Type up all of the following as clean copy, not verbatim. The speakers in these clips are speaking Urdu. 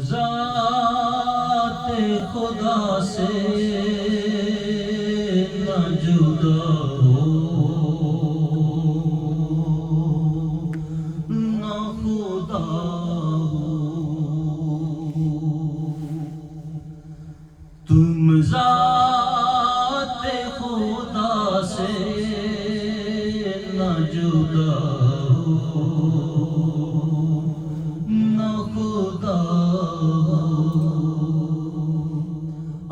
ذات خدا سے نہ جدا ہو، نہ خدا ہو، تم ذات خدا سے نہ جدا ہو، نہ خدا ہو،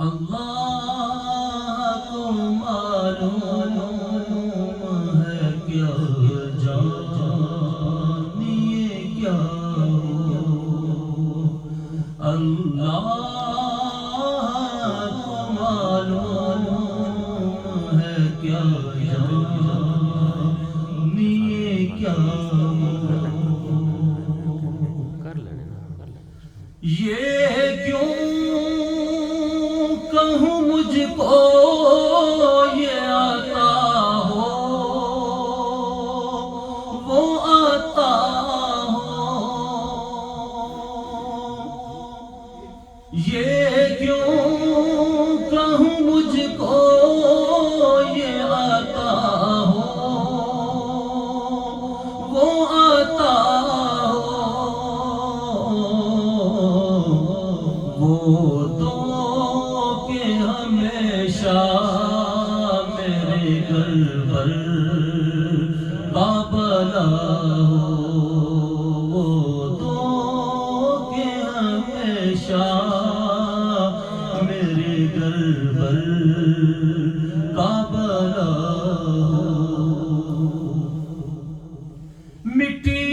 اللہ کو معلوم ہے کیا جانیے کیا ہو، اللہ کو معلوم ہے کیا جانیے کیا ہو۔ یہ کیوں کہوں مجھ کو یہ آتا ہو، وہ آتا ہو، یہ کیوں کہوں مجھ کو یہ آتا ہو، وہ آتا ہو، وہ تو کہ ہمیشہ میرے گھر پر بابلا ہو، وہ تو کہ ہمیشہ میرے گھر پر بابلا ہو، مٹی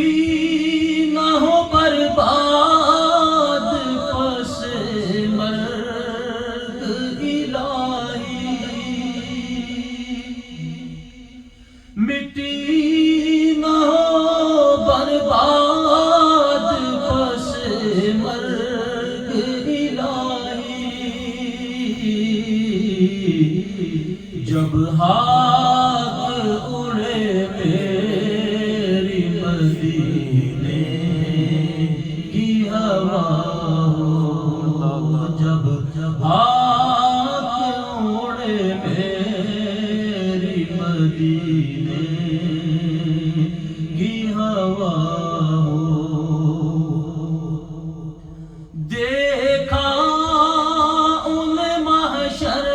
نہ ہو برباد پس مرگ الہی، مٹی نہ ہو برباد پس مرگ الہی، جب ہاتھ اڑے میری مدینے کی ہوا ہو، جب ہاتھ اڑے میری مدینے کی ہوا ہو، دیکھا ان محشر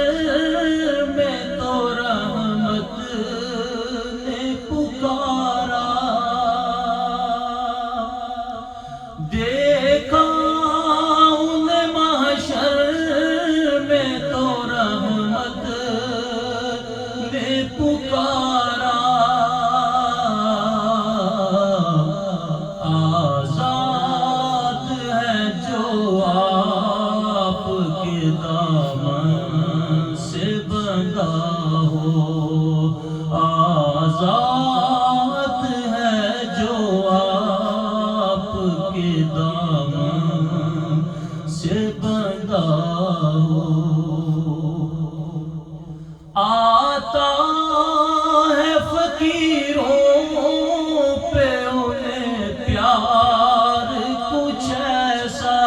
میں تو رحمت نے پکارا، دیکھا ان محشر میں تو رحمت نے پکارا، آزاد ہے جو آپ کے دامن سے بندہ ہو، آزاد ہے جو آپ کے دامن سے بندہ ہو، آتا ہے فقیروں پہ انہیں پیار کچھ ایسا،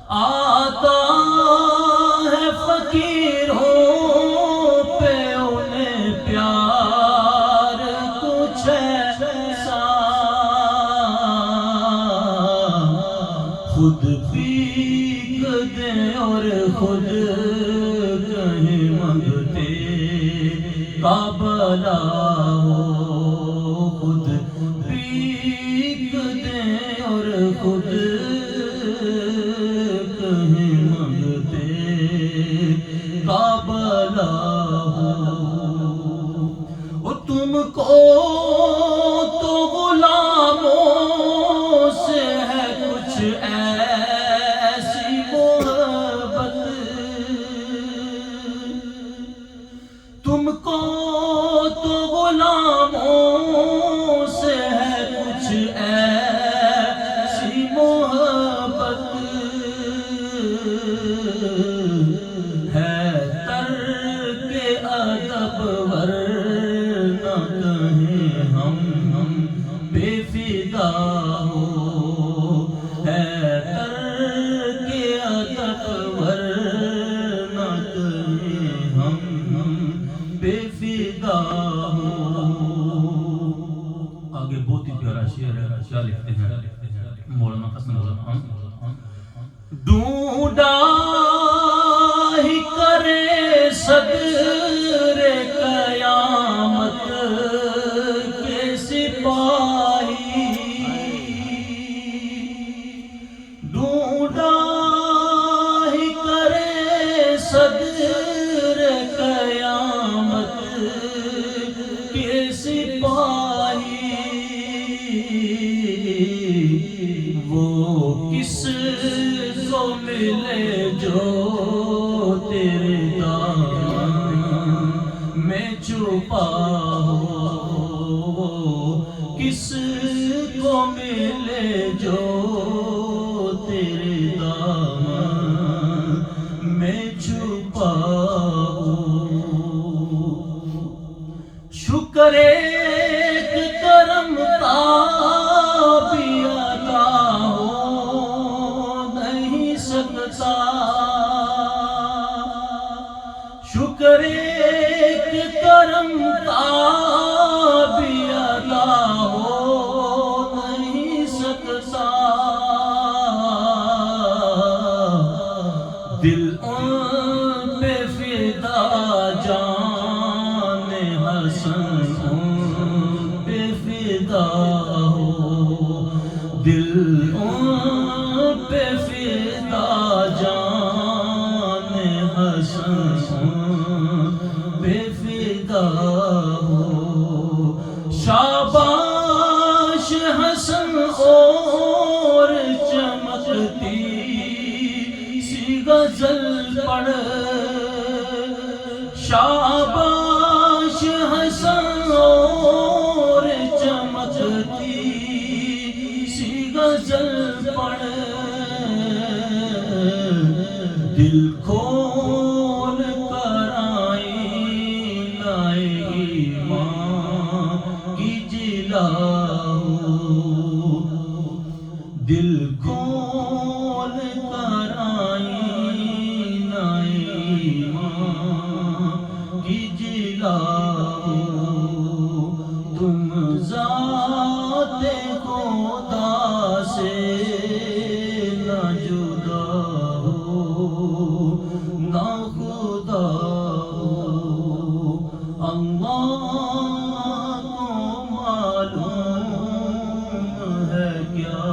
آتا ہے فقیروں پہ انہیں پیار کچھ ایسا، خود پیک دیں اور خود کہیں منگتے قابلہ ہو، خود پیک دیں اور خود کہیں منگتے قابلہ ہو، وہ تم کو تو غلاموں سے ہے کچھ ایسی محبت، تم کو تو غلاموں سے ہے کچھ ایسی محبت، ہے ترک ادب ورنہ کہیں کیا لکھتے ہیں مولانا حسن خان، ڈھونڈا ہی کرے صدر قیامت کے سپاہی، ڈھونڈا ہی کرے صدر قیامت کے سپاہی، وہ کس کو ملے جو تیرے دامن میں چھپا ہو، کس کو ملے جو تیرے دامن میں چھپا ہو، شکر ایک کرم کا بھی ادا ہو نہیں سکتا، شکر ایک کرم کا بھی ادا ہو نہیں سکتا، دل ان پہ فدا جان حسن ان پہ فدا ہو، دل ان پہ فدا جان حسن پہ فدا ہو، شاباش حسن اور چمکتی سی غزل پڑھ، شاباش حسن اور چمکتی سی غزل پڑھ، دل کھول کر آئینہ ایمان کی جلا ہو، دل کھول کر آئینہ ایمان کی جلا ہو، تم ذات خدا سے نہ جدا ہو نہ خدا ہو، اللہ کو معلوم ہے کیا